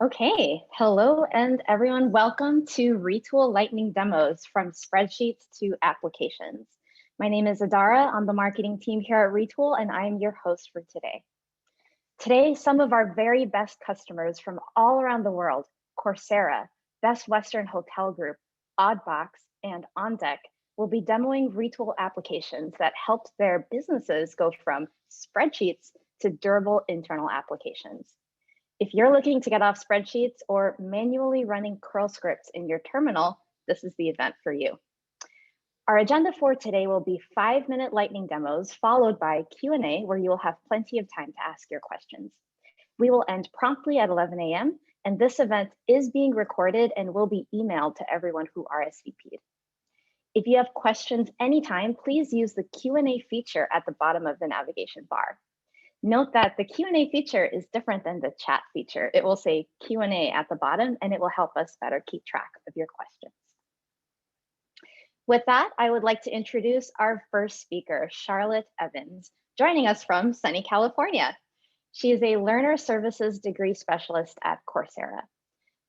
Okay, hello and everyone. Welcome to Retool Lightning Demos from spreadsheets to applications. My name is Adara on the marketing team here at Retool, and I am your host for today. Today, some of our very best customers from all around the world, Coursera, Best Western Hotel Group, Oddbox, and OnDeck, will be demoing Retool applications that helped their businesses go from spreadsheets to durable internal applications. If you're looking to get off spreadsheets or manually running curl scripts in your terminal, this is the event for you. Our agenda for today will be 5-minute lightning demos followed by Q&A where you will have plenty of time to ask your questions. We will end promptly at 11 a.m. and this event is being recorded and will be emailed to everyone who RSVP'd. If you have questions anytime, please use the Q&A feature at the bottom of the navigation bar. Note that the Q&A feature is different than the chat feature. It will say Q&A at the bottom, and it will help us better keep track of your questions. With that, I would like to introduce our first speaker, Charlotte Evans, joining us from sunny California. She is a learner services degree specialist at Coursera.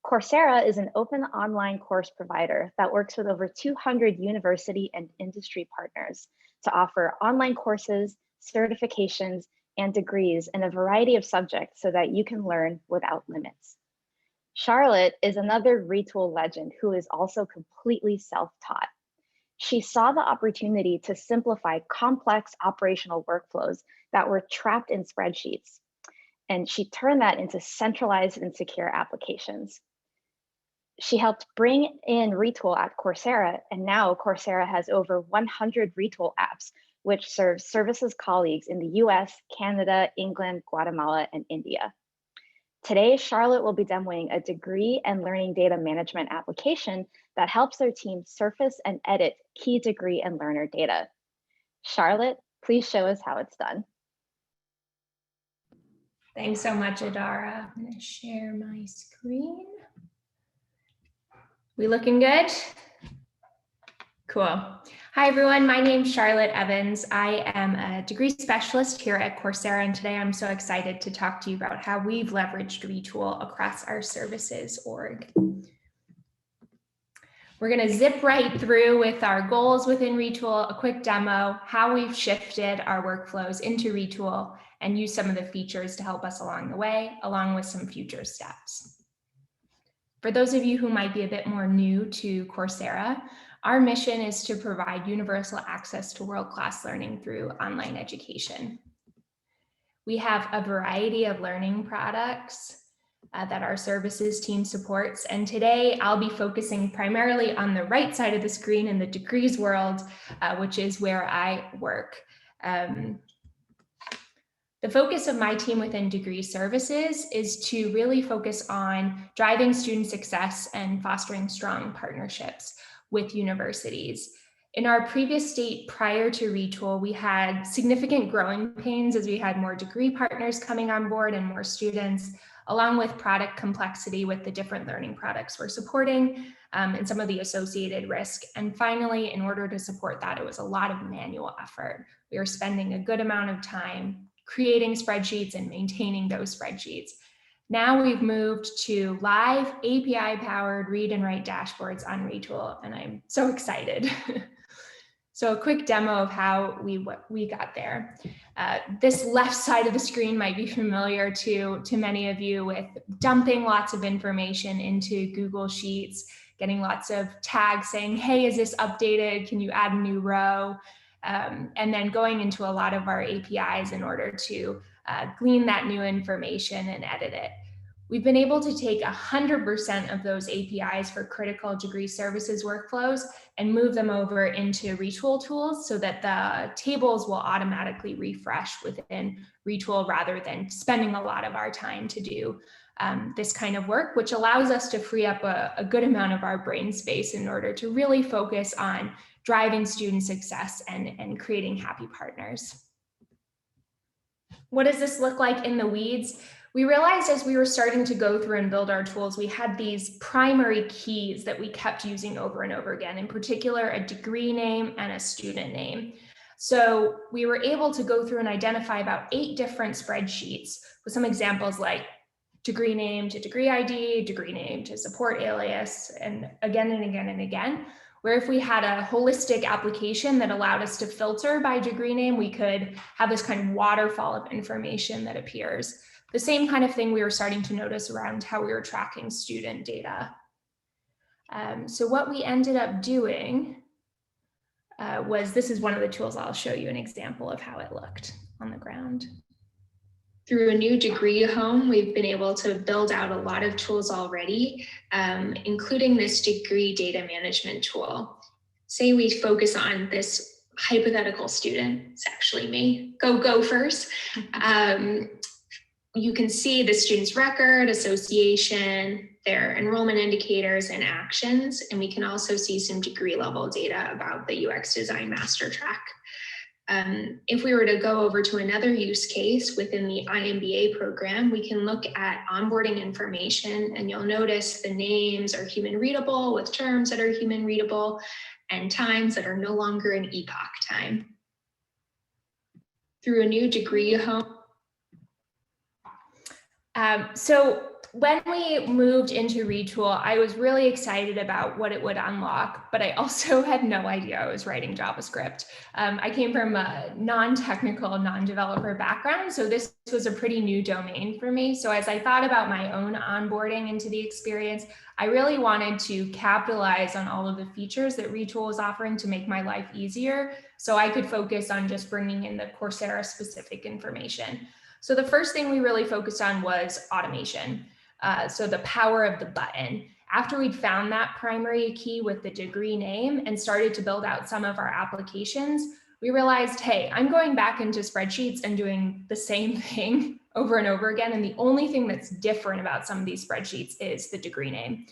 Coursera is an open online course provider that works with over 200 university and industry partners to offer online courses, certifications, and degrees in a variety of subjects so that you can learn without limits. Charlotte is another Retool legend who is also completely self-taught. She saw the opportunity to simplify complex operational workflows that were trapped in spreadsheets, and she turned that into centralized and secure applications. She helped bring in Retool at Coursera, and now Coursera has over 100 Retool apps which serves services colleagues in the US, Canada, England, Guatemala, and India. Today, Charlotte will be demoing a degree and learning data management application that helps their team surface and edit key degree and learner data. Charlotte, please show us how it's done. Thanks so much, Adara. I'm gonna share my screen. We looking good? Cool. Hi, everyone. My name's Charlotte Evans. I am a degree specialist here at Coursera, and today I'm so excited to talk to you about how we've leveraged Retool across our services org. We're going to zip right through with our goals within Retool, a quick demo, how we've shifted our workflows into Retool, and use some of the features to help us along the way, along with some future steps. For those of you who might be a bit more new to Coursera, our mission is to provide universal access to world-class learning through online education. We have a variety of learning products that our services team supports, and today I'll be focusing primarily on the right side of the screen in the degrees world, which is where I work. The focus of my team within degree services is to really focus on driving student success and fostering strong partnerships with universities. In our previous state prior to Retool, we had significant growing pains as we had more degree partners coming on board and more students, along with product complexity with the different learning products we're supporting and some of the associated risk. And finally, in order to support that, it was a lot of manual effort. We were spending a good amount of time creating spreadsheets and maintaining those spreadsheets. Now we've moved to live API-powered read and write dashboards on Retool, and I'm so excited. So a quick demo of how we got there. This left side of the screen might be familiar to many of you with dumping lots of information into Google Sheets, getting lots of tags saying, hey, is this updated? Can you add a new row? And then going into a lot of our APIs in order to glean that new information and edit it. We've been able to take 100% of those APIs for critical degree services workflows and move them over into Retool tools so that the tables will automatically refresh within Retool rather than spending a lot of our time to do this kind of work, which allows us to free up a good amount of our brain space in order to really focus on driving student success and creating happy partners. What does this look like in the weeds? We realized as we were starting to go through and build our tools, we had these primary keys that we kept using over and over again, in particular, a degree name and a student name. So we were able to go through and identify about 8 different spreadsheets with some examples like degree name to degree ID, degree name to support alias, and again and again and again. Where if we had a holistic application that allowed us to filter by degree name, we could have this kind of waterfall of information that appears. The same kind of thing we were starting to notice around how we were tracking student data. So what we ended up doing was, this is one of the tools. I'll show you an example of how it looked on the ground. Through a new degree home, we've been able to build out a lot of tools already, including this degree data management tool. Say we focus on this hypothetical student, it's actually me, go first. You can see the student's record, association, their enrollment indicators and actions, and we can also see some degree level data about the UX Design Master Track. If we were to go over to another use case within the IMBA program, we can look at onboarding information, and you'll notice the names are human readable with terms that are human readable and times that are no longer an epoch time. Through a new degree home. So when we moved into Retool, I was really excited about what it would unlock, but I also had no idea I was writing JavaScript. I came from a non-technical, non-developer background, so this was a pretty new domain for me. So as I thought about my own onboarding into the experience, I really wanted to capitalize on all of the features that Retool is offering to make my life easier, so I could focus on just bringing in the Coursera-specific information. So the first thing we really focused on was automation. So the power of the button. After we'd found that primary key with the degree name and started to build out some of our applications, we realized, hey, I'm going back into spreadsheets and doing the same thing over and over again. And the only thing that's different about some of these spreadsheets is the degree name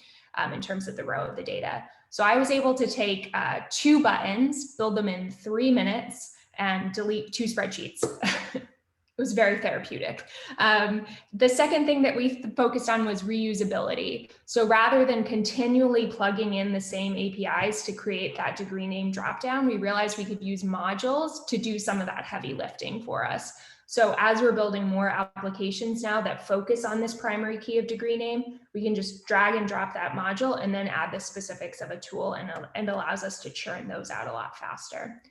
in terms of the row of the data. So I was able to take 2 buttons, build them in 3 minutes, and delete 2 spreadsheets. It was very therapeutic. The second thing that we focused on was reusability. So rather than continually plugging in the same APIs to create that degree name dropdown, we realized we could use modules to do some of that heavy lifting for us. So as we're building more applications now that focus on this primary key of degree name, we can just drag and drop that module and then add the specifics of a tool, and allows us to churn those out a lot faster.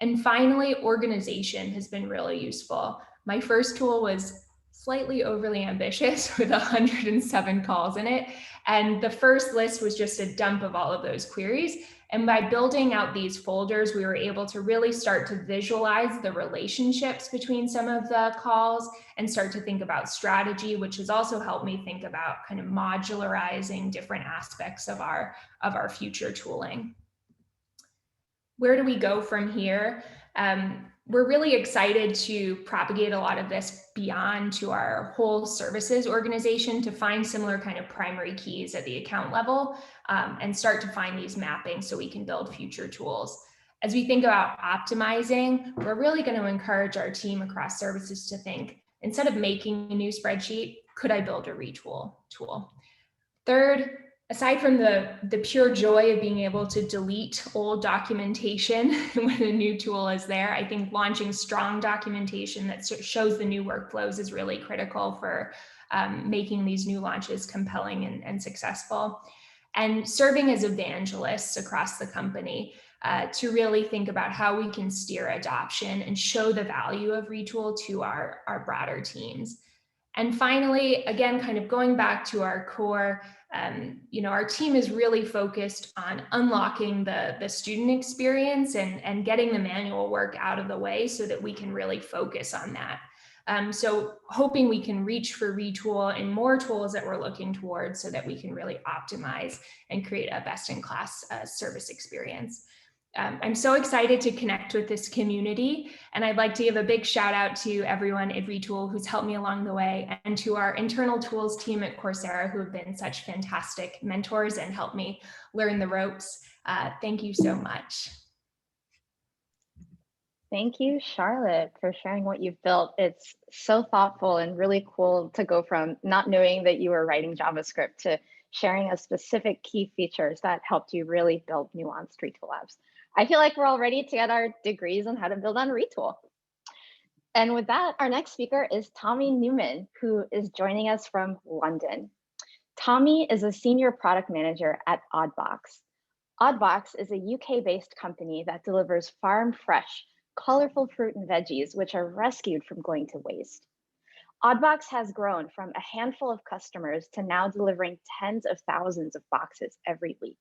And finally, organization has been really useful. My first tool was slightly overly ambitious with 107 calls in it. And the first list was just a dump of all of those queries. And by building out these folders, we were able to really start to visualize the relationships between some of the calls and start to think about strategy, which has also helped me think about kind of modularizing different aspects of our future tooling. Where do we go from here? We're really excited to propagate a lot of this beyond to our whole services organization to find similar kind of primary keys at the account level and start to find these mappings so we can build future tools. As we think about optimizing, we're really going to encourage our team across services to think, instead of making a new spreadsheet, could I build a retool tool? Third, aside from the pure joy of being able to delete old documentation when a new tool is there, I think launching strong documentation that shows the new workflows is really critical for making these new launches compelling and successful. And serving as evangelists across the company to really think about how we can steer adoption and show the value of Retool to our broader teams. And finally, again, kind of going back to our core, our team is really focused on unlocking the student experience and getting the manual work out of the way so that we can really focus on that. So hoping we can reach for Retool and more tools that we're looking towards so that we can really optimize and create a best-in-class service experience. I'm so excited to connect with this community, and I'd like to give a big shout out to everyone at Retool who's helped me along the way, and to our internal tools team at Coursera who have been such fantastic mentors and helped me learn the ropes. Thank you so much. Thank you, Charlotte, for sharing what you've built. It's so thoughtful and really cool to go from not knowing that you were writing JavaScript to sharing a specific key features that helped you really build nuanced Retool apps. I feel like we're all ready to get our degrees on how to build on Retool. And with that, our next speaker is Tommy Newman, who is joining us from London. Tommy is a senior product manager at Oddbox. Oddbox is a UK-based company that delivers farm fresh, colorful fruit and veggies, which are rescued from going to waste. Oddbox has grown from a handful of customers to now delivering tens of thousands of boxes every week.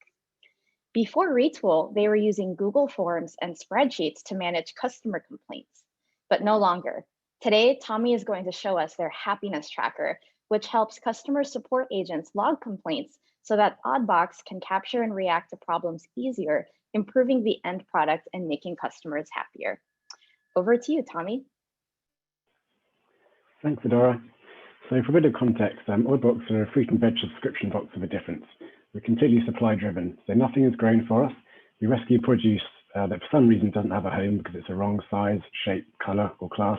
Before Retool, they were using Google Forms and spreadsheets to manage customer complaints, but no longer. Today, Tommy is going to show us their happiness tracker, which helps customer support agents log complaints so that Oddbox can capture and react to problems easier, improving the end product and making customers happier. Over to you, Tommy. Thanks, Adora. So for a bit of context, Oddbox are a fruit and veg subscription box of a difference. We're completely supply driven, so nothing is grown for us. We rescue produce that for some reason doesn't have a home because it's the wrong size, shape, color, or class,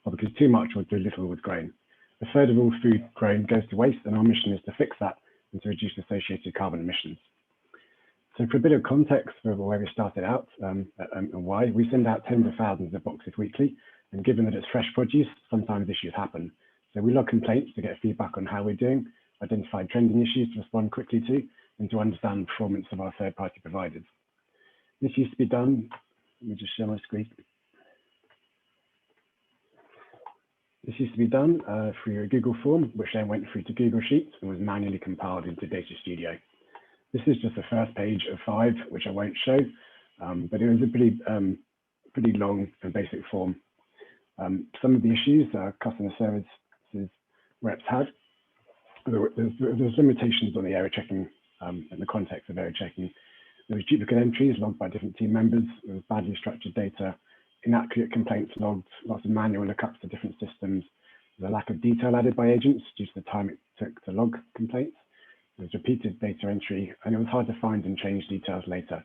or because too much or too little was grown. A third of all food grown goes to waste, and our mission is to fix that and to reduce associated carbon emissions. So for a bit of context for where we started out and why, we send out tens of thousands of boxes weekly, and given that it's fresh produce, sometimes issues happen. So we log complaints to get feedback on how we're doing, identify trending issues to respond quickly to, and to understand the performance of our third-party providers. This used to be done, let me just share my screen. This used to be done through a Google form, which then went through to Google Sheets and was manually compiled into Data Studio. This is just the first page of 5, which I won't show, but it was a pretty long and basic form. Some of the issues customer services reps had, there's limitations on the error checking in the context of error checking. There was duplicate entries logged by different team members. There was badly structured data, inaccurate complaints logged, lots of manual lookups to different systems. There's a lack of detail added by agents due to the time it took to log complaints. There was repeated data entry, and it was hard to find and change details later.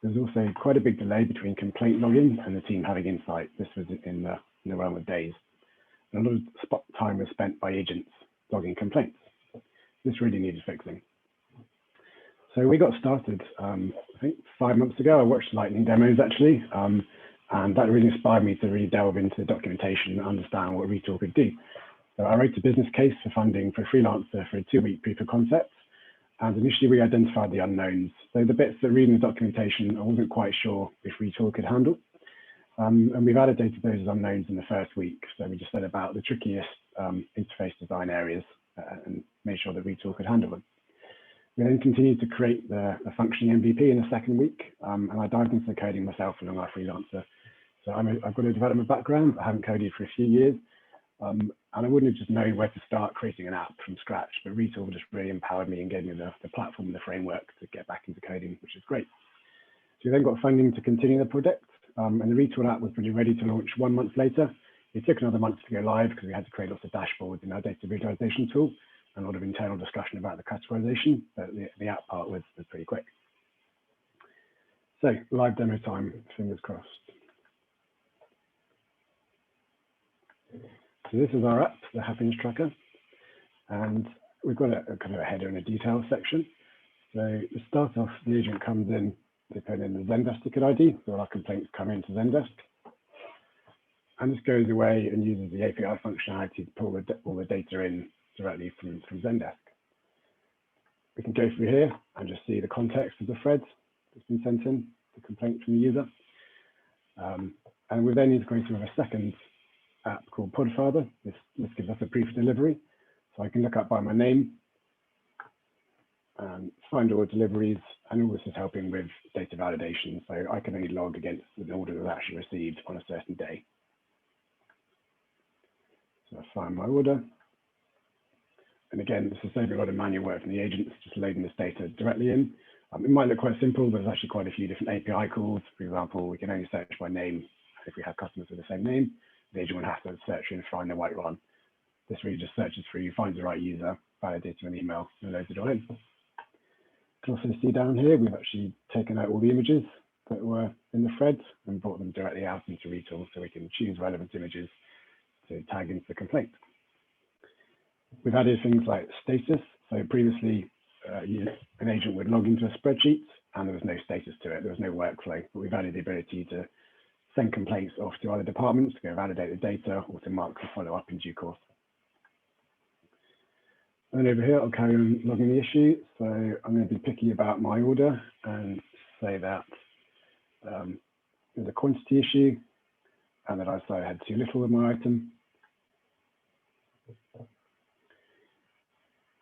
There was also quite a big delay between complaint login and the team having insight. This was in the realm of days. And a lot of spot time was spent by agents logging complaints. This really needed fixing. So we got started, I think 5 months ago. I watched lightning demos actually, and that really inspired me to really delve into the documentation and understand what Retool could do. So I wrote a business case for funding for a freelancer for a 2-week proof of concept. And initially we identified the unknowns. So the bits that read in the documentation, I wasn't quite sure if Retool could handle. And we validated those unknowns in the first week. So we just set about the trickiest interface design areas and made sure that Retool could handle them. We then continued to create the functioning MVP in the second week, and I dived into the coding myself along our freelancer. So I've got a development background. I haven't coded for a few years, and I wouldn't have just known where to start creating an app from scratch, but Retool just really empowered me and gave me the platform and the framework to get back into coding, which is great. So we then got funding to continue the project, and the Retool app was pretty ready to launch 1 month later. It took another month to go live because we had to create lots of dashboards in our data visualization tool and a lot of internal discussion about the categorization, but the app part was pretty quick. So live demo time, fingers crossed. So this is our app, the happiness tracker, and we've got a kind of a header and a details section. So to start off, the agent comes in, they put in the Zendesk ticket ID, so all our complaints come into Zendesk. And this goes away and uses the API functionality to pull all the data in directly from Zendesk. We can go through here and just see the context of the thread that's been sent in, the complaint from the user. And we then integrated with a second app called Podfather. This gives us a proof of delivery. So I can look up by my name and find all deliveries, and all this is helping with data validation. So I can only log against an order that was actually received on a certain day. So I find my order. And again, this is saving a lot of manual work from the agents, just loading this data directly in. It might look quite simple, but there's actually quite a few different API calls. For example, we can only search by name if we have customers with the same name. The agent would have to search and find the right one. This really just searches through, finds the right user, validates an email, and loads it all in. You can also see down here, we've actually taken out all the images that were in the thread and brought them directly out into Retool, so we can choose relevant images to tag into the complaint. We've added things like status. So previously, an agent would log into a spreadsheet and there was no status to it. There was no workflow, but we've added the ability to send complaints off to other departments to go validate the data or to mark for follow up in due course. And then over here, I'll carry on logging the issue. So I'm going to be picky about my order and say that there's a quantity issue and that I had too little of my item.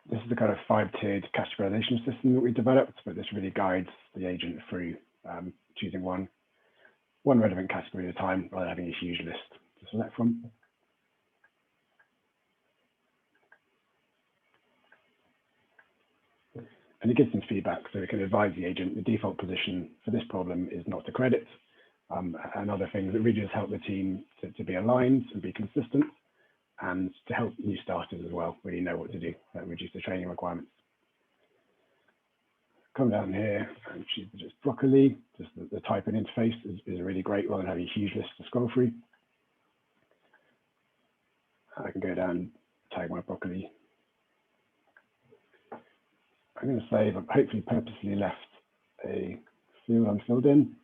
This is the kind of 5-tiered categorization system that we developed, but this really guides the agent through choosing one relevant category at a time rather than having a huge list to select from. And it gives some feedback, so it can advise the agent the default position for this problem is not to credit, and other things that really just help the team to be aligned and be consistent, and to help new starters as well really know what to do and reduce the training requirements. Come down here and choose just broccoli. Just the type and interface is really great rather than having a huge list to scroll through. I can go down and tag my broccoli. I'm going to save. I've hopefully purposely left a field unfilled in.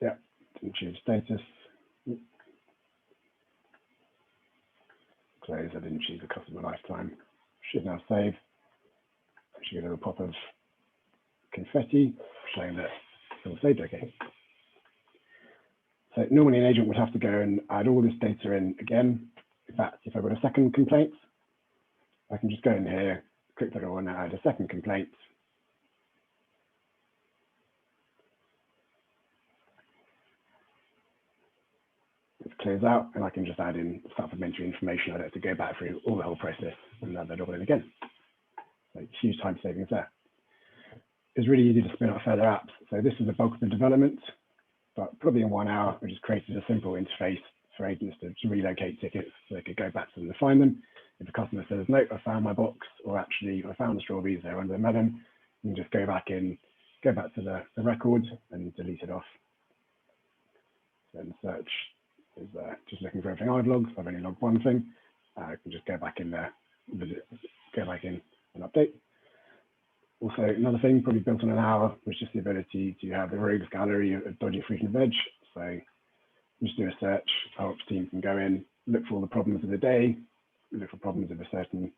Yeah, didn't choose status. Close. I didn't choose the customer lifetime. Should now save. I should get a little pop of confetti showing that it's all saved okay. So normally an agent would have to go and add all this data in again. In fact, if I've got a second complaint, I can just go in here, click that I want to add a second complaint. It clears out and I can just add in supplementary information. I don't have to go back through all the whole process and add that all in again. So huge time savings there. It's really easy to spin up further apps. So this is the bulk of the development, but probably in 1 hour, we just created a simple interface for agents to relocate tickets so they could go back to them to find them. If a customer says, no, I found my box, or actually I found the strawberries, they're under the melon, you can just go back to the record and delete it off. Then search is just looking for everything I've logged. I've only logged one thing. I can just go back in there, go back in and update. Also, another thing probably built on an hour was just the ability to have the rogues gallery of dodgy fruit and veg. So just do a search, our ops team can go in, look for all the problems of the day, look for problems of a certain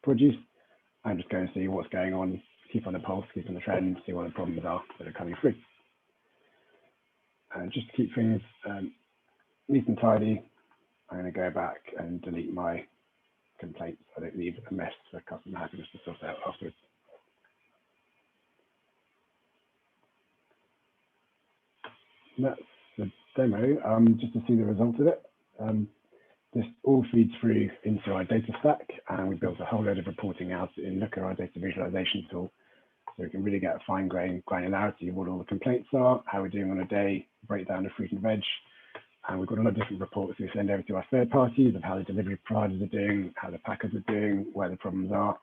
produce, and just go and see what's going on, keep on the pulse, keep on the trend, see what the problems are that are coming through. And just to keep things neat and tidy, I'm going to go back and delete my complaints. I don't leave a mess for customer happiness to sort out afterwards. And that's the demo, just to see the result of it. This all feeds through into our data stack, and we built a whole load of reporting out in Looker, our data visualization tool, so we can really get a fine-grained granularity of what all the complaints are, how we're doing on a day, breakdown of fruit and veg. And we've got a lot of different reports we send over to our third parties of how the delivery providers are doing, how the packers are doing, where the problems are.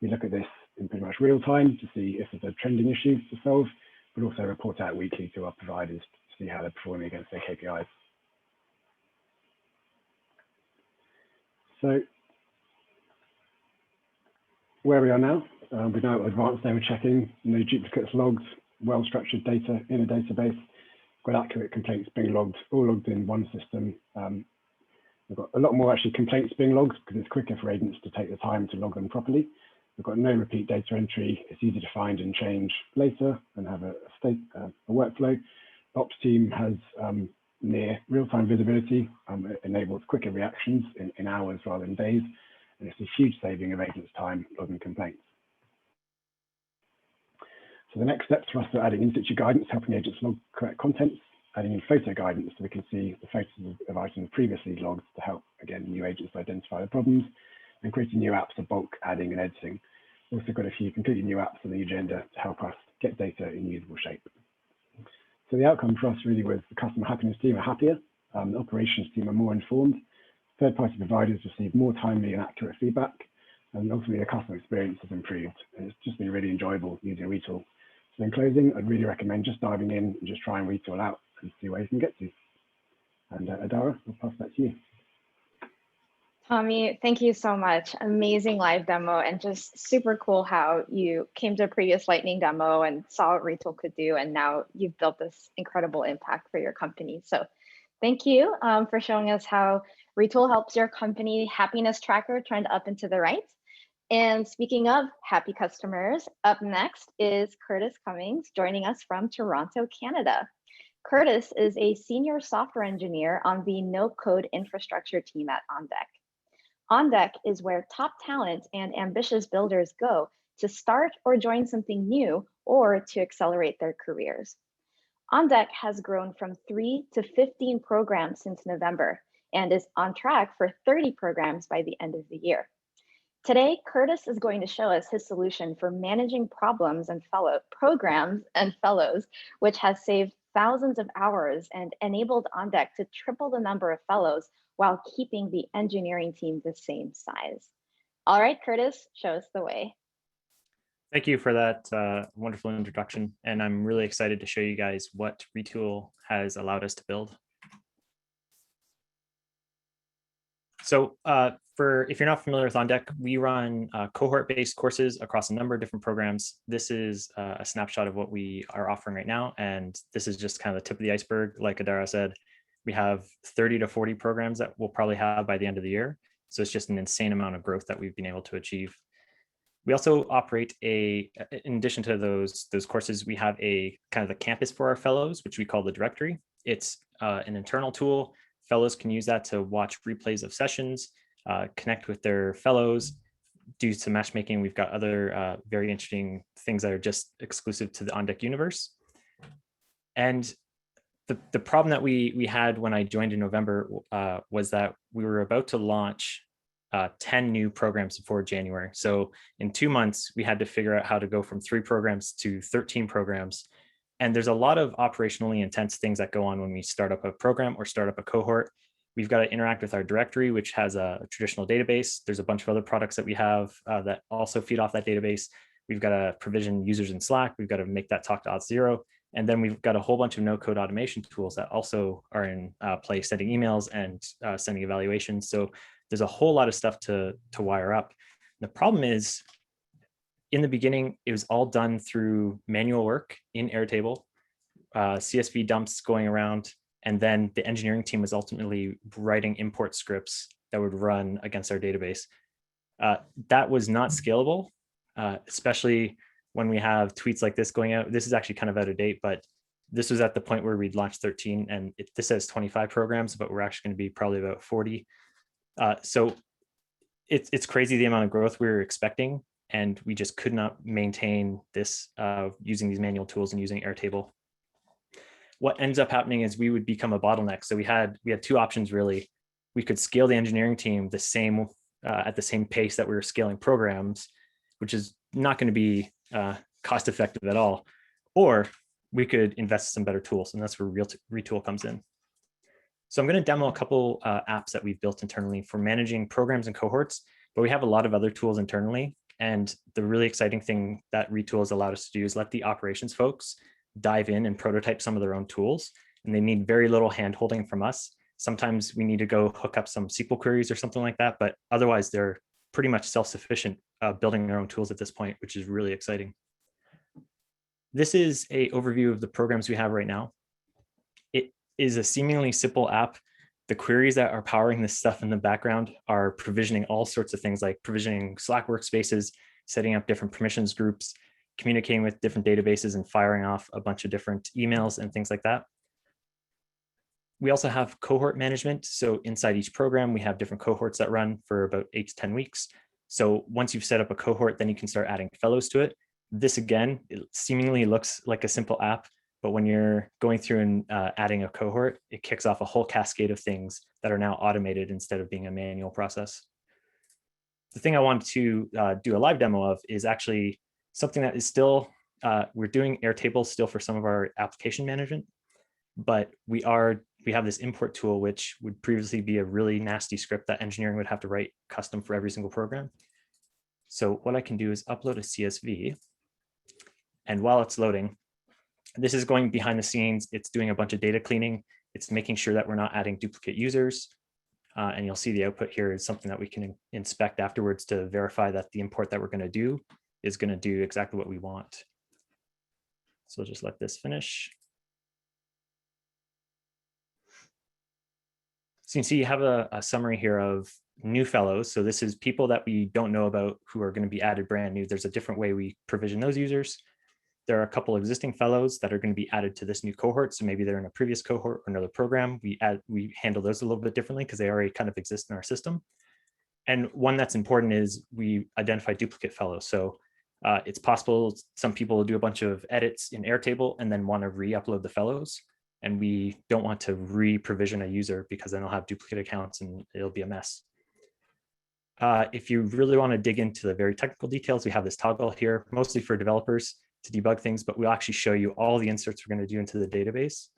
We look at this in pretty much real time to see if there's a trending issue to solve, but also report out weekly to our providers to see how they're performing against their KPIs. So where we are now, we're now at advanced data checking, no duplicates logged, well-structured data in a database, got accurate complaints being logged, all logged in one system. We've got a lot more actually complaints being logged because it's quicker for agents to take the time to log them properly. We've got no repeat data entry. It's easy to find and change later and have a workflow. The ops team has near real-time visibility. It enables quicker reactions in hours rather than days. And it's a huge saving of agents' time logging complaints. So the next steps for us are adding in-situ guidance, helping agents log correct contents, adding in photo guidance so we can see the photos of items previously logged to help, again, new agents identify the problems, and creating new apps for bulk adding and editing. We've also got a few completely new apps on the agenda to help us get data in usable shape. So the outcome for us really was the customer happiness team are happier, the operations team are more informed, third-party providers receive more timely and accurate feedback, and ultimately the customer experience has improved. And it's just been really enjoyable using Retool. So in closing, I'd really recommend just diving in and just trying Retool out and see where you can get to. And Adara, I'll pass that to you. Ami, thank you so much. Amazing live demo and just super cool how you came to a previous Lightning demo and saw what Retool could do, and now you've built this incredible impact for your company. So thank you for showing us how Retool helps your company happiness tracker trend up and to the right. And speaking of happy customers, up next is Curtis Cummings joining us from Toronto, Canada. Curtis is a senior software engineer on the no-code infrastructure team at OnDeck. OnDeck is where top talent and ambitious builders go to start or join something new or to accelerate their careers. OnDeck has grown from 3 to 15 programs since November and is on track for 30 programs by the end of the year. Today, Curtis is going to show us his solution for managing programs and fellows, which has saved thousands of hours and enabled OnDeck to triple the number of fellows while keeping the engineering team the same size. All right, Curtis, show us the way. Thank you for that wonderful introduction. And I'm really excited to show you guys what Retool has allowed us to build. So if you're not familiar with OnDeck, we run cohort-based courses across a number of different programs. This is a snapshot of what we are offering right now. And this is just kind of the tip of the iceberg. Like Adara said, we have 30 to 40 programs that we'll probably have by the end of the year. So it's just an insane amount of growth that we've been able to achieve. We also operate in addition to those courses, we have a kind of a campus for our fellows, which we call the directory. It's an internal tool. Fellows can use that to watch replays of sessions, connect with their fellows, do some matchmaking. We've got other very interesting things that are just exclusive to the OnDeck universe. And the problem that we had when I joined in November was that we were about to launch 10 new programs before January. So in 2 months, we had to figure out how to go from 3 programs to 13 programs. And there's a lot of operationally intense things that go on when we start up a program or start up a cohort. We've got to interact with our directory, which has a traditional database. There's a bunch of other products that we have that also feed off that database. We've got to provision users in Slack. We've got to make that talk to Auth0. And then we've got a whole bunch of no-code automation tools that also are in place, sending emails and sending evaluations. So there's a whole lot of stuff to wire up. The problem is, in the beginning, it was all done through manual work in Airtable, CSV dumps going around, and then the engineering team was ultimately writing import scripts that would run against our database. That was not scalable, especially when we have tweets like this going out. This is actually kind of out of date, but this was at the point where we'd launched 13, and this says 25 programs, but we're actually going to be probably about 40. So it's crazy the amount of growth we were expecting, and we just could not maintain this using these manual tools and using Airtable. What ends up happening is we would become a bottleneck. So we had 2 options really. We could scale the engineering team the same at the same pace that we were scaling programs, which is not going to be cost effective at all, or we could invest in some better tools, and that's where Retool comes in. So I'm going to demo a couple apps that we've built internally for managing programs and cohorts, but we have a lot of other tools internally. And the really exciting thing that Retool has allowed us to do is let the operations folks dive in and prototype some of their own tools. And they need very little hand-holding from us. Sometimes we need to go hook up some SQL queries or something like that, but otherwise they're pretty much self-sufficient building their own tools at this point, which is really exciting. This is an overview of the programs we have right now. It is a seemingly simple app. The queries that are powering this stuff in the background are provisioning all sorts of things, like provisioning Slack workspaces, setting up different permissions groups, communicating with different databases, and firing off a bunch of different emails and things like that. We also have cohort management. So inside each program, we have different cohorts that run for about 8 to 10 weeks. So once you've set up a cohort, then you can start adding fellows to it. This, again, it seemingly looks like a simple app, but when you're going through and adding a cohort, it kicks off a whole cascade of things that are now automated instead of being a manual process. The thing I wanted to do a live demo of is actually something that is still, we're doing Airtable still for some of our application management, but we have this import tool, which would previously be a really nasty script that engineering would have to write custom for every single program. So what I can do is upload a CSV. And while it's loading, this is going behind the scenes. It's doing a bunch of data cleaning. It's making sure that we're not adding duplicate users. And you'll see the output here is something that we can inspect afterwards to verify that the import that we're going to do is going to do exactly what we want. So just let this finish. So you can see you have a summary here of new fellows. So this is people that we don't know about who are going to be added brand new. There's a different way we provision those users. There are a couple existing fellows that are going to be added to this new cohort. So maybe they're in a previous cohort or another program. We handle those a little bit differently because they already kind of exist in our system. And one that's important is we identify duplicate fellows. So it's possible some people will do a bunch of edits in Airtable and then want to re-upload the fellows. And we don't want to re-provision a user because then they'll have duplicate accounts and it'll be a mess. If you really want to dig into the very technical details, we have this toggle here, mostly for developers to debug things, but we'll actually show you all the inserts we're going to do into the database.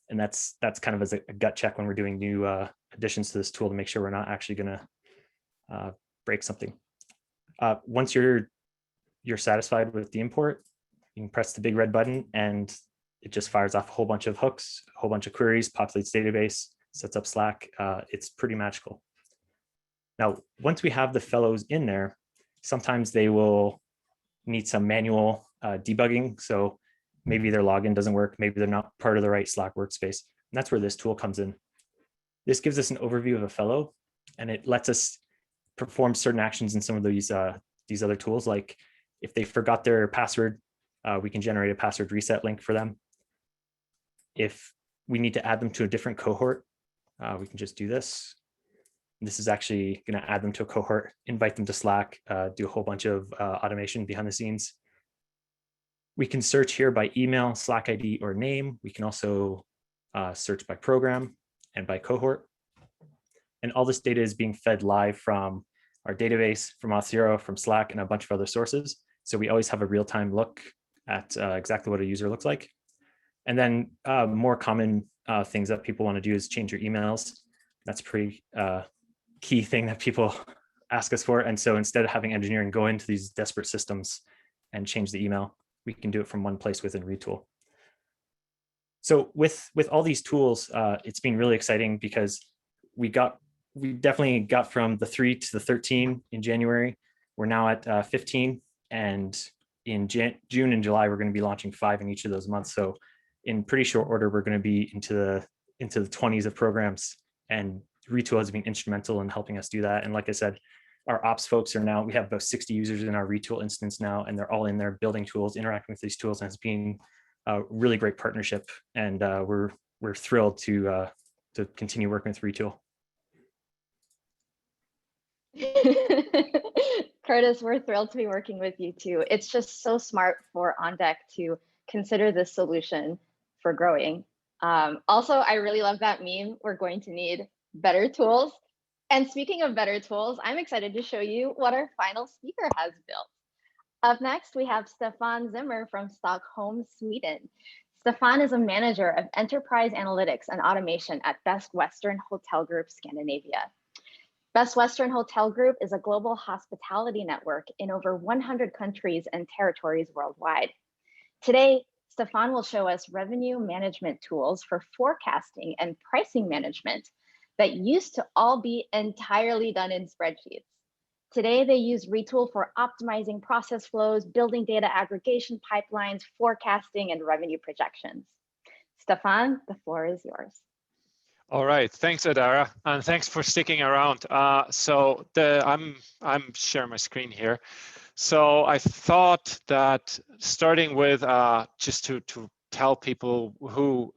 And that's kind of as a gut check when we're doing new additions to this tool to make sure we're not actually going to break something. Once you're satisfied with the import, you can press the big red button and it just fires off a whole bunch of hooks, a whole bunch of queries, populates database, sets up Slack. It's pretty magical. Now, once we have the fellows in there, sometimes they will need some manual debugging. So maybe their login doesn't work. Maybe they're not part of the right Slack workspace. And that's where this tool comes in. This gives us an overview of a fellow, and it lets us perform certain actions in some of these other tools. Like if they forgot their password, we can generate a password reset link for them. If we need to add them to a different cohort, we can just do this. This is actually going to add them to a cohort, invite them to Slack, do a whole bunch of automation behind the scenes. We can search here by email, Slack ID, or name. We can also search by program and by cohort. And all this data is being fed live from our database, from Auth0, from Slack, and a bunch of other sources. So we always have a real-time look at exactly what a user looks like. And then more common things that people want to do is change your emails. That's a pretty key thing that people ask us for. And so instead of having engineering go into these desperate systems and change the email, we can do it from one place within Retool. So with all these tools, it's been really exciting because we definitely got from the 3 to the 13 in January. We're now at 15, and in June and July, we're going to be launching 5 in each of those months. So in pretty short order, we're going to be into the 20s of programs, and Retool has been instrumental in helping us do that. And like I said, our ops folks we have about 60 users in our Retool instance now, and they're all in there building tools, interacting with these tools, and it's been a really great partnership. And we're thrilled to continue working with Retool. Curtis, we're thrilled to be working with you too. It's just so smart for OnDeck to consider this solution for growing. Also, I really love that meme. We're going to need better tools. And speaking of better tools, I'm excited to show you what our final speaker has built. Up next, we have Stefan Zimmer from Stockholm, Sweden. Stefan is a manager of enterprise analytics and automation at Best Western Hotel Group Scandinavia. Best Western Hotel Group is a global hospitality network in over 100 countries and territories worldwide. Today, Stefan will show us revenue management tools for forecasting and pricing management that used to all be entirely done in spreadsheets. Today, they use Retool for optimizing process flows, building data aggregation pipelines, forecasting, and revenue projections. Stefan, the floor is yours. All right, thanks, Adara, and thanks for sticking around. I'm sharing my screen here. So I thought that starting with just to tell people who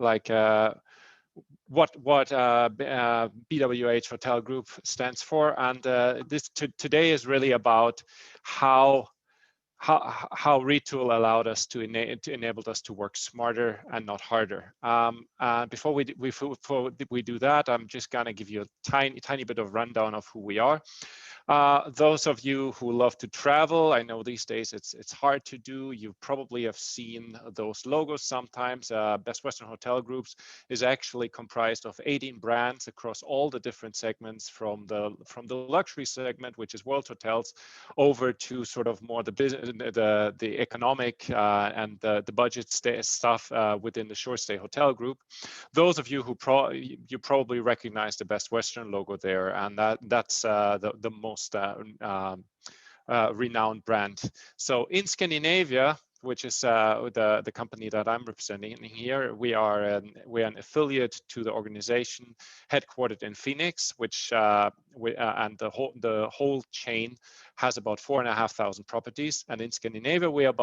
what BWH Hotel Group stands for, and today is really about how Retool allowed us to enable us to work smarter and not harder. Before we do that, I'm just gonna give you a tiny bit of rundown of who we are. Those of you who love to travel, I know these days it's hard to do. You probably have seen those logos sometimes. Best Western Hotel Groups is actually comprised of 18 brands across all the different segments, from the luxury segment, which is World Hotels, over to sort of more the business, the economic and the budget stuff within the Short Stay Hotel Group. Those of you who you probably recognize the Best Western logo there, and that's the most renowned brand. So in Scandinavia, which is the company that I'm representing here, we are an affiliate to the organization headquartered in Phoenix, which and the whole chain has about 4,500 properties. And in Scandinavia, we have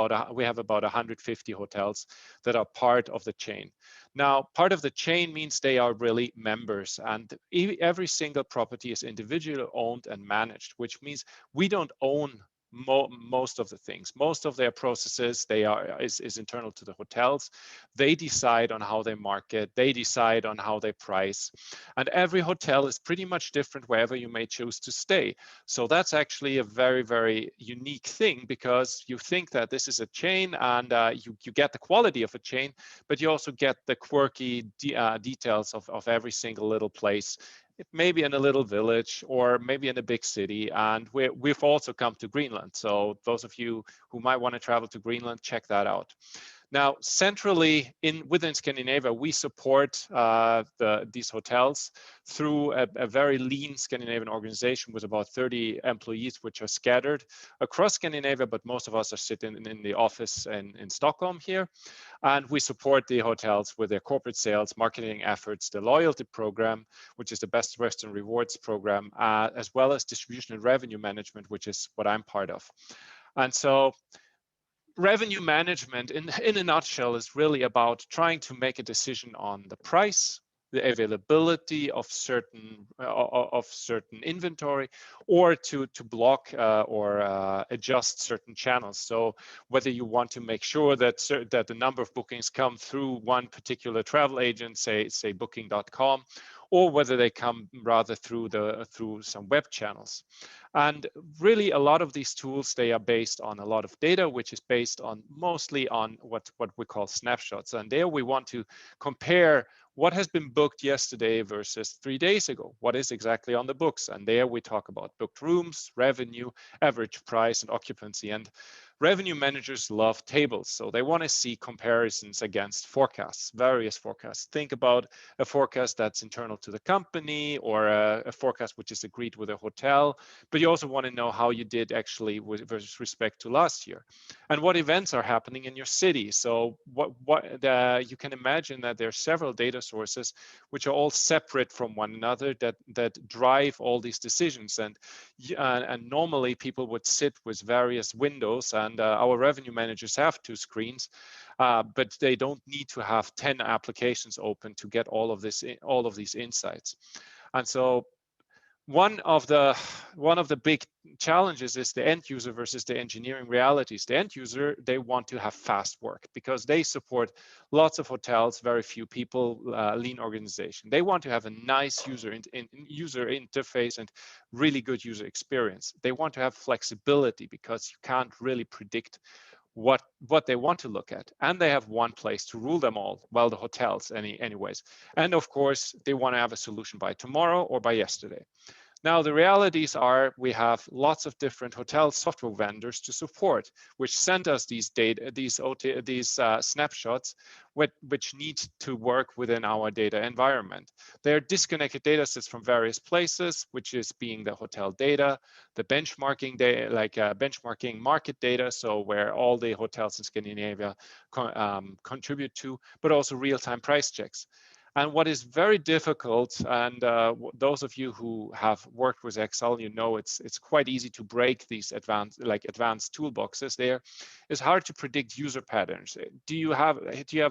about 150 hotels that are part of the chain. Now, part of the chain means they are really members, and every single property is individually owned and managed, which means we don't own most of the things. Most of their processes is internal to the hotels. They decide on how they market, they decide on how they price, and every hotel is pretty much different wherever you may choose to stay. So that's actually a very, very unique thing, because you think that this is a chain, and you get the quality of a chain, but you also get the quirky details of every single little place. It may be in a little village or maybe in a big city. And we've also come to Greenland. So those of you who might want to travel to Greenland, check that out. Now, centrally within Scandinavia, we support these hotels through a very lean Scandinavian organization with about 30 employees, which are scattered across Scandinavia, but most of us are sitting in the office in Stockholm here. And we support the hotels with their corporate sales, marketing efforts, the loyalty program, which is the Best Western Rewards program, as well as distribution and revenue management, which is what I'm part of. And so revenue management in a nutshell is really about trying to make a decision on the price, the availability of certain inventory, or to block or adjust certain channels. So whether you want to make sure that the number of bookings come through one particular travel agent, say booking.com, or whether they come rather through some web channels. And really, a lot of these tools, they are based on a lot of data, which is based on mostly on what we call snapshots. And there we want to compare what has been booked yesterday versus 3 days ago. What is exactly on the books? And there we talk about booked rooms, revenue, average price, and occupancy. And revenue managers love tables, so they want to see comparisons against forecasts, various forecasts. Think about a forecast that's internal to the company, or a forecast which is agreed with a hotel, but you also want to know how you did actually with respect to last year, and what events are happening in your city. So you can imagine that there are several data sources which are all separate from one another that drive all these decisions, and normally people would sit with various windows, and our revenue managers have 2 screens, but they don't need to have 10 applications open to get all of these insights. And so one of the big challenges is the end user versus the engineering realities. The end user, they want to have fast work because they support lots of hotels, very few people, lean organization. They want to have a nice user interface and really good user experience. They want to have flexibility because you can't really predict what they want to look at, and they have one place to rule them all, well, the hotels anyways. And of course, they want to have a solution by tomorrow or by yesterday. Now, the realities are we have lots of different hotel software vendors to support, which send us these data, these snapshots, which need to work within our data environment. They're disconnected data sets from various places, which is being the hotel data, the benchmarking data, like benchmarking market data, so where all the hotels in Scandinavia contribute to, but also real-time price checks. And what is very difficult, and those of you who have worked with Excel, you know it's quite easy to break these advanced toolboxes. There, it's hard to predict user patterns. Do you have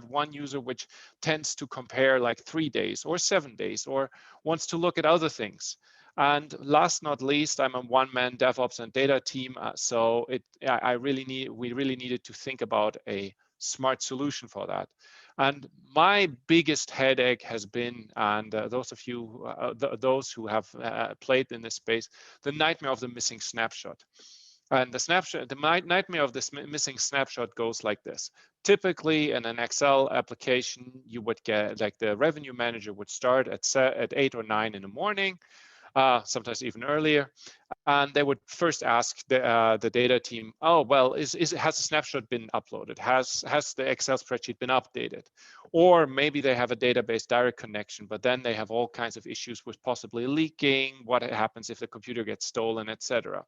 one user which tends to compare like 3 days or 7 days, or wants to look at other things? And last not least, I'm a one-man DevOps and data team, so we really needed to think about a smart solution for that. And my biggest headache has been, and those of you, those who have played in this space, the nightmare of the missing snapshot. And the nightmare of this missing snapshot goes like this. Typically in an Excel application, you would get, like, the revenue manager would start at 8 or 9 in the morning, sometimes even earlier. And they would first ask the data team, oh, well, has the snapshot been uploaded? Has the Excel spreadsheet been updated? Or maybe they have a database direct connection, but then they have all kinds of issues with possibly leaking, what happens if the computer gets stolen, etc.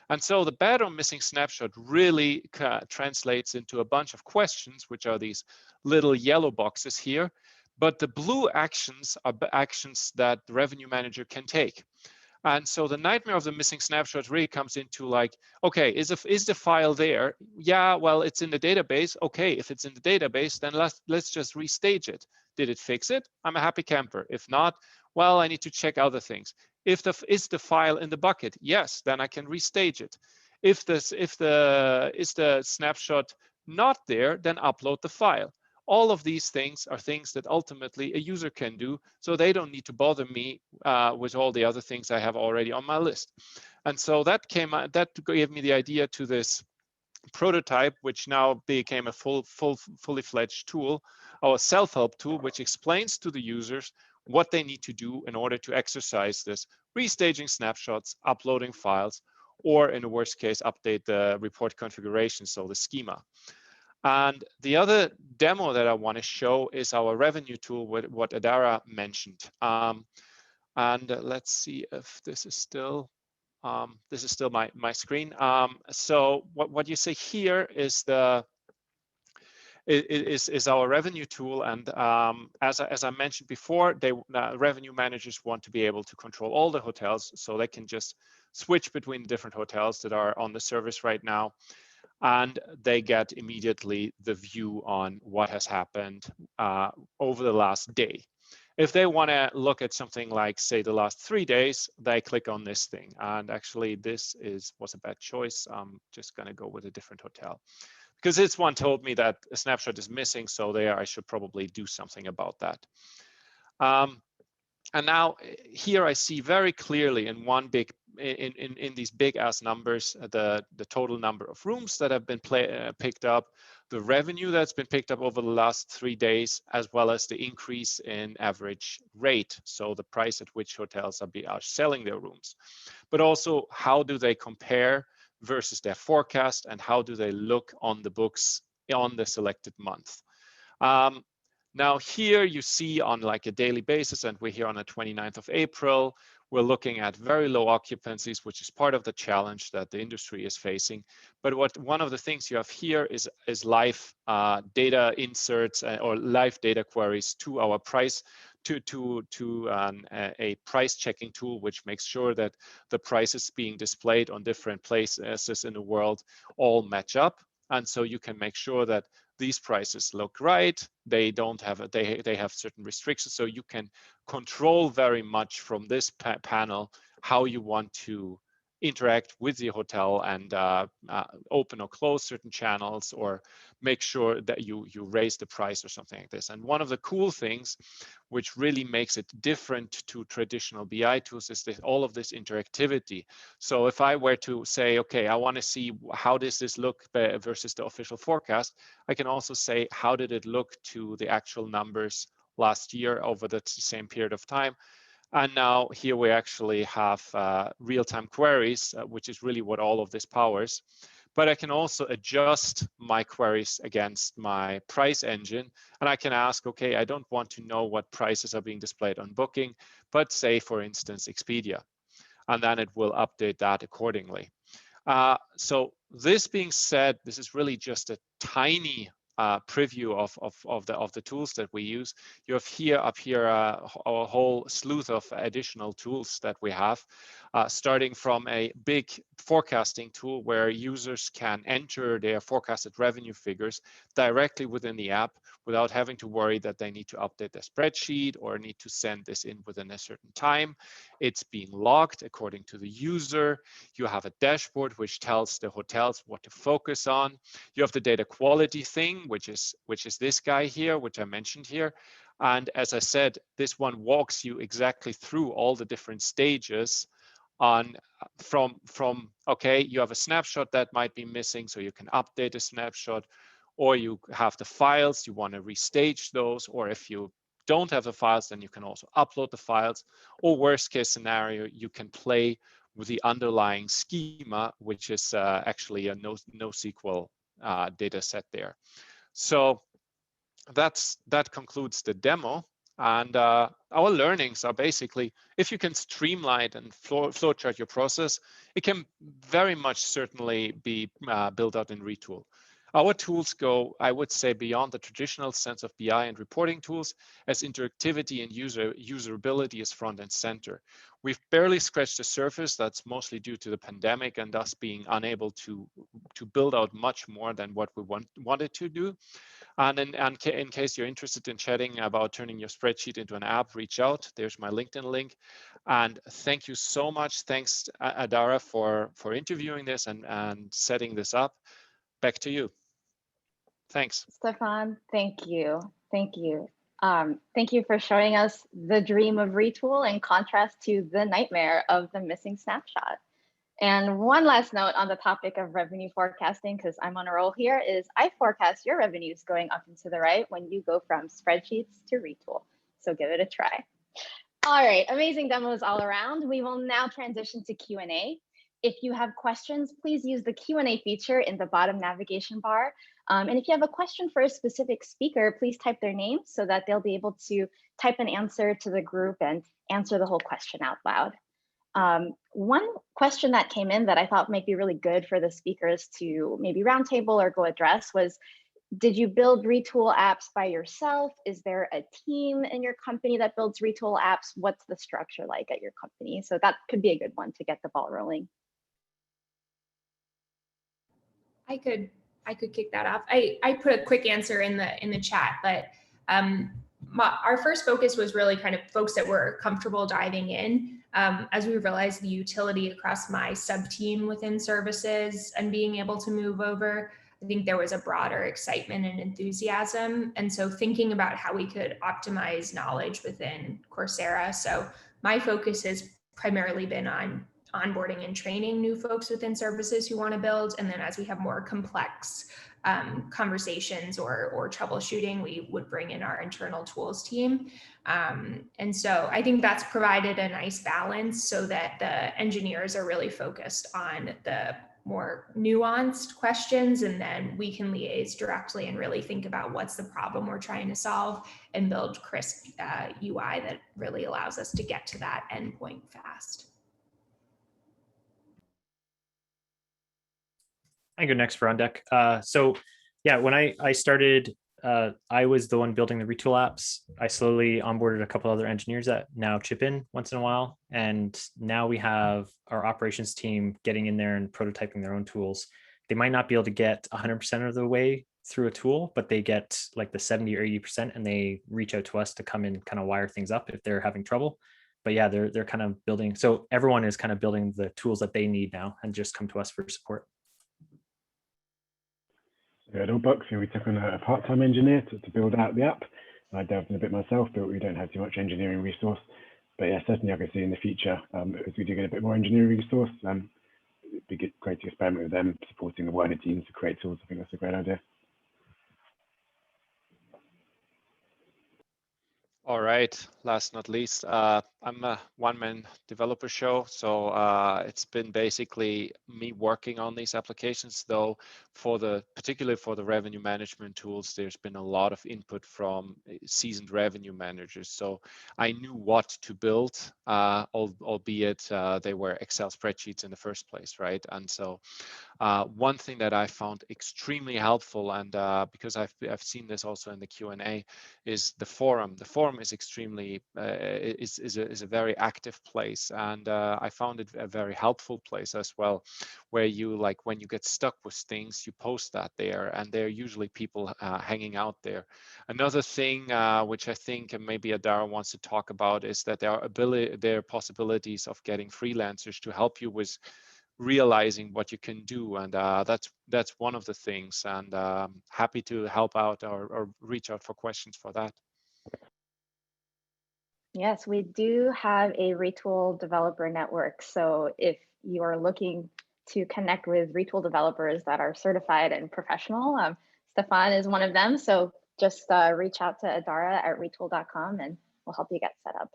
And so the bad or missing snapshot really translates into a bunch of questions, which are these little yellow boxes here. But the blue actions are actions that the revenue manager can take. And so the nightmare of the missing snapshot really comes into, like, okay, is the file there? Yeah, well, it's in the database. Okay, if it's in the database, then let's just restage it. Did it fix it? I'm a happy camper. If not, well, I need to check other things. Is the file in the bucket? Yes, then I can restage it. Is the snapshot not there, then upload the file. All of these things are things that ultimately a user can do, so they don't need to bother me with all the other things I have already on my list. And so that gave me the idea to this prototype, which now became a fully fledged tool, our self-help tool, which explains to the users what they need to do in order to exercise this, restaging snapshots, uploading files, or in the worst case, update the report configuration, so the schema. And the other demo that I want to show is our revenue tool, what Adara mentioned. And let's see if this is still my screen. So what you see here is our revenue tool, and as I mentioned before, revenue managers want to be able to control all the hotels, so they can just switch between different hotels that are on the service right now. And they get immediately the view on what has happened over the last day. If they want to look at something like, say, the last 3 days, they click on this thing. And actually, this was a bad choice. I'm just going to go with a different hotel, because this one told me that a snapshot is missing. So there, I should probably do something about that. And now here I see very clearly in one big, in these big ass numbers, the total number of rooms that have been picked up, the revenue that's been picked up over the last 3 days, as well as the increase in average rate. So the price at which hotels are selling their rooms, but also how do they compare versus their forecast, and how do they look on the books on the selected month. Now here you see on like a daily basis, and we're here on the 29th of April, we're looking at very low occupancies, which is part of the challenge that the industry is facing. But one of the things you have here is live data inserts or live data queries to our price, to a price checking tool, which makes sure that the prices being displayed on different places in the world all match up. And so you can make sure that these prices look right. They don't have they have certain restrictions, so you can control very much from this panel how you want to interact with the hotel and open or close certain channels, or make sure that you raise the price or something like this. And one of the cool things which really makes it different to traditional BI tools is all of this interactivity. So if I were to say, okay, I want to see how does this look versus the official forecast, I can also say, how did it look to the actual numbers last year over the same period of time. And now here we actually have real-time queries, which is really what all of this powers. But I can also adjust my queries against my price engine. And I can ask, okay, I don't want to know what prices are being displayed on Booking, but say, for instance, Expedia. And then it will update that accordingly. So this being said, this is really just a tiny preview of the tools that we use. You have up here a whole slew of additional tools that we have, starting from a big forecasting tool where users can enter their forecasted revenue figures directly within the app without having to worry that they need to update their spreadsheet or need to send this in within a certain time. It's being logged according to the user. You have a dashboard which tells the hotels what to focus on. You have the data quality thing, which is this guy here, which I mentioned here. And as I said, this one walks you exactly through all the different stages on from okay, you have a snapshot that might be missing, so you can update a snapshot, or you have the files, you want to restage those, or if you don't have the files, then you can also upload the files, or worst case scenario, you can play with the underlying schema, which is actually a NoSQL data set there. So that concludes the demo. And our learnings are basically, if you can streamline and flowchart your process, it can very much certainly be built out in Retool. Our tools go, I would say, beyond the traditional sense of BI and reporting tools, as interactivity and usability is front and center. We've barely scratched the surface. That's mostly due to the pandemic and us being unable to build out much more than what we wanted to do. And in case you're interested in chatting about turning your spreadsheet into an app, reach out. There's my LinkedIn link. And thank you so much. Thanks, Adara, for interviewing this and setting this up. Back to you. Thanks. Stefan, thank you. Thank you. Thank you for showing us the dream of Retool in contrast to the nightmare of the missing snapshot. And one last note on the topic of revenue forecasting, because I'm on a roll here, is I forecast your revenues going up and to the right when you go from spreadsheets to Retool. So give it a try. All right, amazing demos all around. We will now transition to Q&A. If you have questions, please use the Q&A feature in the bottom navigation bar. And if you have a question for a specific speaker, please type their name so that they'll be able to type an answer to the group and answer the whole question out loud. One question that came in that I thought might be really good for the speakers to maybe roundtable or go address was, did you build Retool apps by yourself? Is there a team in your company that builds Retool apps? What's the structure like at your company? So that could be a good one to get the ball rolling. I could kick that off. I put a quick answer in the chat, but our first focus was really kind of folks that were comfortable diving in. As we realized the utility across my sub team within services and being able to move over, I think there was a broader excitement and enthusiasm. And so thinking about how we could optimize knowledge within Coursera. So my focus has primarily been on onboarding and training new folks within services who want to build. And then as we have more complex conversations or troubleshooting, we would bring in our internal tools team. And so I think that's provided a nice balance so that the engineers are really focused on the more nuanced questions, and then we can liaise directly and really think about what's the problem we're trying to solve and build crisp UI that really allows us to get to that endpoint fast. I go next for On Deck. So yeah, when I started, I was the one building the Retool apps. I slowly onboarded a couple other engineers that now chip in once in a while. And now we have our operations team getting in there and prototyping their own tools. They might not be able to get 100% of the way through a tool, but they get like the 70 or 80%, and they reach out to us to come and kind of wire things up if they're having trouble. But yeah, they're kind of building. So everyone is kind of building the tools that they need now and just come to us for support. At Allbox, we took on a part-time engineer to build out the app. I delved in a bit myself, but we don't have too much engineering resource. But yeah, certainly I can see in the future, as we do get a bit more engineering resource, it'd be great to experiment with them, supporting the wider teams to create tools. I think that's a great idea. All right, last not least, I'm a one-man developer show, so it's been basically me working on these applications, though particularly for the revenue management tools, there's been a lot of input from seasoned revenue managers. So I knew what to build, albeit they were Excel spreadsheets in the first place, right? And so one thing that I found extremely helpful, and because I've seen this also in the Q&A, is the forum. The forum is extremely is a very active place, and I found it a very helpful place as well, where you, like, when you get stuck with things, you post that there, and there are usually people hanging out there. Another thing which I think maybe Adara wants to talk about is that there are possibilities of getting freelancers to help you with realizing what you can do, and that's one of the things, and happy to help out or reach out for questions for that. Yes, we do have a Retool developer network. So if you are looking to connect with Retool developers that are certified and professional, Stefan is one of them. So just reach out to Adara at retool.com and we'll help you get set up.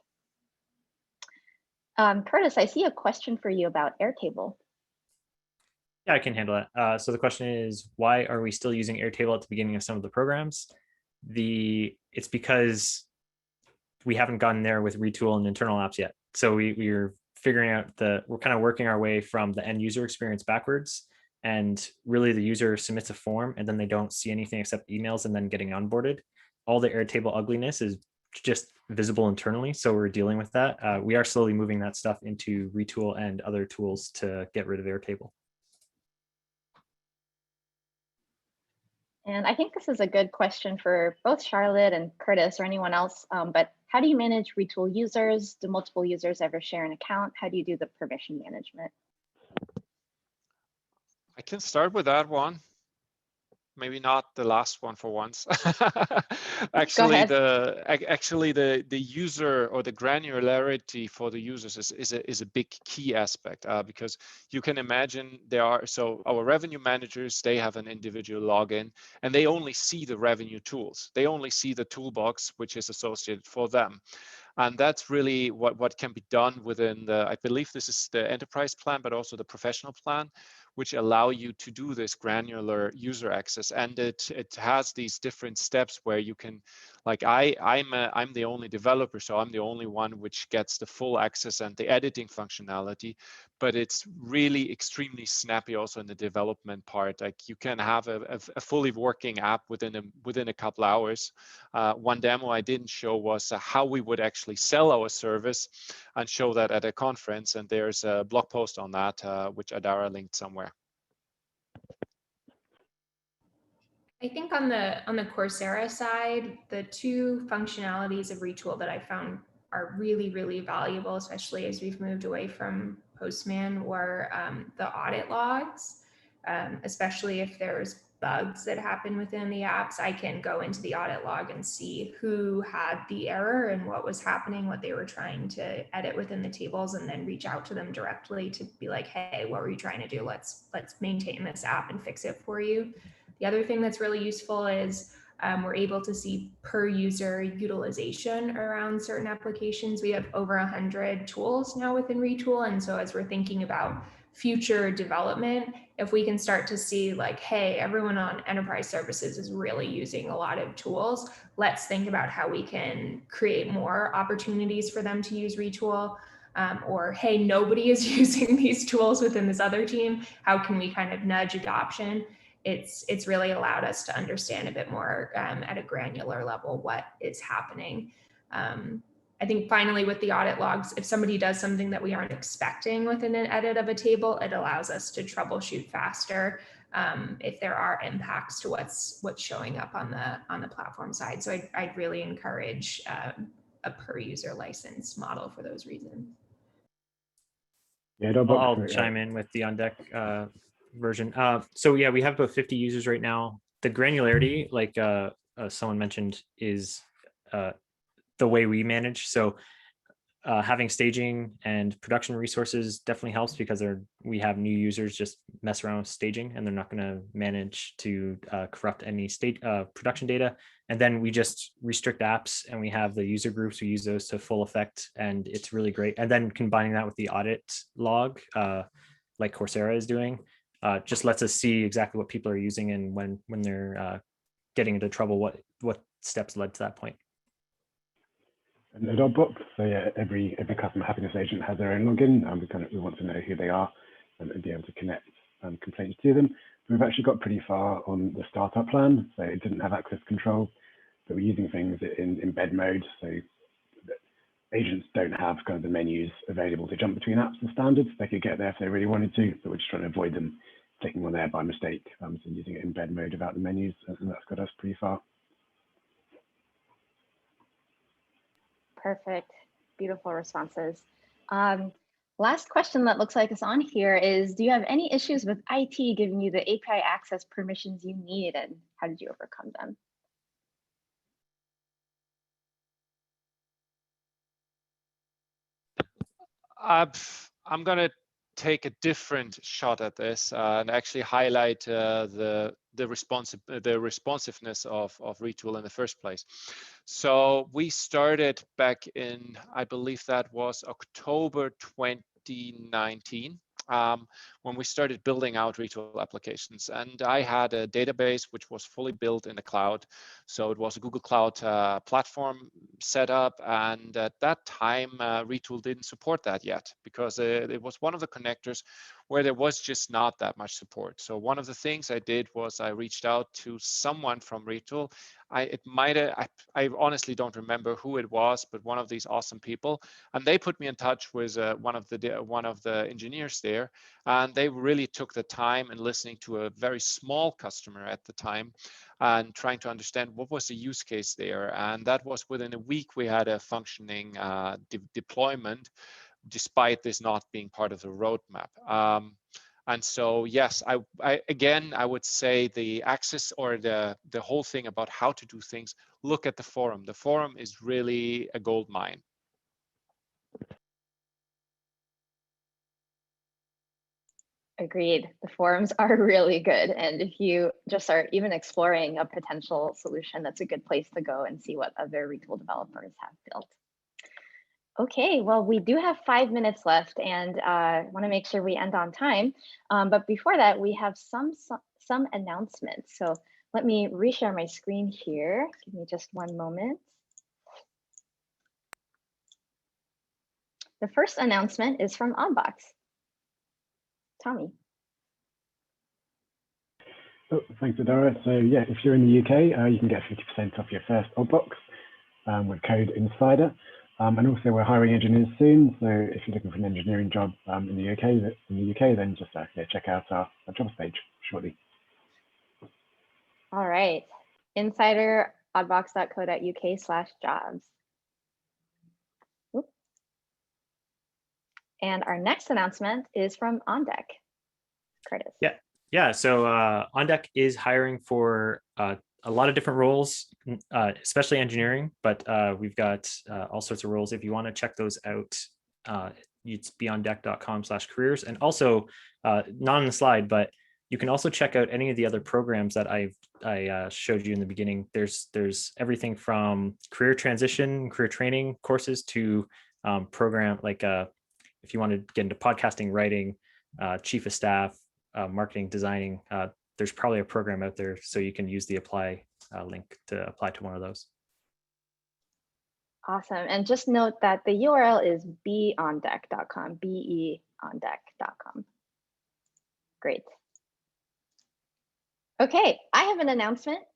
Curtis, I see a question for you about Airtable. Yeah, I can handle that. So the question is, why are we still using Airtable at the beginning of some of the programs? It's because we haven't gotten there with Retool and internal apps yet. So we're figuring out we're kind of working our way from the end user experience backwards. And really the user submits a form and then they don't see anything except emails and then getting onboarded. All the Airtable ugliness is just visible internally. So we're dealing with that. We are slowly moving that stuff into Retool and other tools to get rid of Airtable. And I think this is a good question for both Charlotte and Curtis or anyone else, but how do you manage Retool users? Do multiple users ever share an account? How do you do the permission management? I can start with that one. Maybe not the last one for once. Actually, the user or the granularity for the users is a big key aspect, because you can imagine our revenue managers, they have an individual login and they only see the revenue tools. They only see the toolbox which is associated for them. And that's really what can be done within I believe this is the enterprise plan, but also the professional plan, which allow you to do this granular user access. And it has these different steps where you can, like I'm the only developer, so I'm the only one which gets the full access and the editing functionality, but it's really extremely snappy also in the development part. Like you can have a fully working app within a couple hours. One demo I didn't show was how we would actually sell our service and show that at a conference. And there's a blog post on that, which Adara linked somewhere. I think on the Coursera side, the two functionalities of Retool that I found are really, really valuable, especially as we've moved away from Postman, were the audit logs, especially if there's bugs that happen within the apps. I can go into the audit log and see who had the error and what was happening, what they were trying to edit within the tables, and then reach out to them directly to be like, hey, what were you trying to do? Let's maintain this app and fix it for you. The other thing that's really useful is we're able to see per user utilization around certain applications. We have over 100 tools now within Retool. And so as we're thinking about future development, if we can start to see like, hey, everyone on enterprise services is really using a lot of tools, let's think about how we can create more opportunities for them to use Retool. Or, hey, nobody is using these tools within this other team. How can we kind of nudge adoption? It's really allowed us to understand a bit more at a granular level what is happening. I think finally with the audit logs, if somebody does something that we aren't expecting within an edit of a table, it allows us to troubleshoot faster if there are impacts to what's showing up on the platform side. So I'd really encourage a per user license model for those reasons. Yeah, I'll chime in with the on deck version. So yeah, we have about 50 users right now. The granularity, like someone mentioned, is the way we manage. So having staging and production resources definitely helps, because we have new users just mess around with staging and they're not going to manage to corrupt any production data. And then we just restrict apps and we have the user groups, we use those to full effect, and it's really great. And then combining that with the audit log, like Coursera is doing, just lets us see exactly what people are using and when they're getting into trouble, what steps led to that point. And the Dogbox, so yeah, every customer happiness agent has their own login, and we want to know who they are and be able to connect complaints to them. We've actually got pretty far on the startup plan, so it didn't have access control, but we're using things in embed mode, so that agents don't have kind of the menus available to jump between apps and standards. They could get there if they really wanted to, but we're just trying to avoid them clicking on not there by mistake. So using it in embed mode without the menus, and that's got us pretty far. Perfect. Beautiful responses. Last question that looks like is on here is, do you have any issues with IT giving you the API access permissions you need, and how did you overcome them? I'm going to take a different shot at this and actually highlight the responsiveness of Retool in the first place. So we started back in, I believe that was October 2019. When we started building out Retool applications. And I had a database which was fully built in the cloud. So it was a Google Cloud platform setup. And at that time, Retool didn't support that yet because it was one of the connectors where there was just not that much support. So one of the things I did was I reached out to someone from Retool. I honestly don't remember who it was, but one of these awesome people, and they put me in touch with one of the engineers there, and they really took the time in listening to a very small customer at the time and trying to understand what was the use case there. And that was within a week we had a functioning deployment, despite this not being part of the roadmap. And so, yes, I would say the access or the whole thing about how to do things, look at the forum. The forum is really a gold mine. Agreed. The forums are really good. And if you just are even exploring a potential solution, that's a good place to go and see what other Retool developers have built. Okay, well, we do have 5 minutes left, and I want to make sure we end on time. But before that, we have some announcements. So let me reshare my screen here. Give me just one moment. The first announcement is from OnBox. Tommy. Oh, thanks, Adara. So yeah, if you're in the UK, you can get 50% off your first OnBox with code INSIDER. And also we're hiring engineers soon. So if you're looking for an engineering job in the UK, then just check out our jobs page shortly. All right, Insider, oddbox.co.uk/jobs. And our next announcement is from OnDeck. Curtis. Yeah. So OnDeck is hiring for a lot of different roles, especially engineering, but we've got all sorts of roles. If you want to check those out, it's beondeck.com/careers. And also, not on the slide, but you can also check out any of the other programs that I showed you in the beginning. There's everything from career transition, career training courses to program like if you want to get into podcasting, writing, chief of staff, marketing, designing. There's probably a program out there, so you can use the apply link to apply to one of those. Awesome. And just note that the URL is beondeck.com, beondeck.com. Great. Okay, I have an announcement.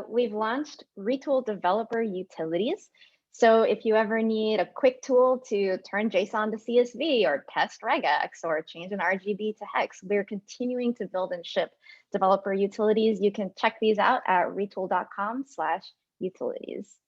We've launched Retool Developer Utilities. So if you ever need a quick tool to turn JSON to CSV or test regex or change an RGB to hex, we're continuing to build and ship developer utilities. You can check these out at retool.com/utilities.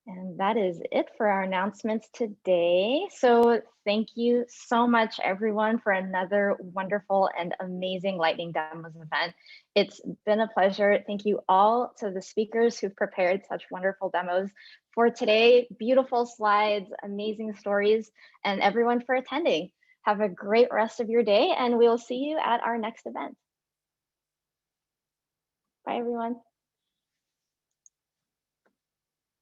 And that is it for our announcements today. So thank you so much, everyone, for another wonderful and amazing Lightning Demos event. It's been a pleasure. Thank you all to the speakers who've prepared such wonderful demos for today. Beautiful slides, amazing stories, and everyone for attending. Have a great rest of your day, and we'll see you at our next event. Bye, everyone.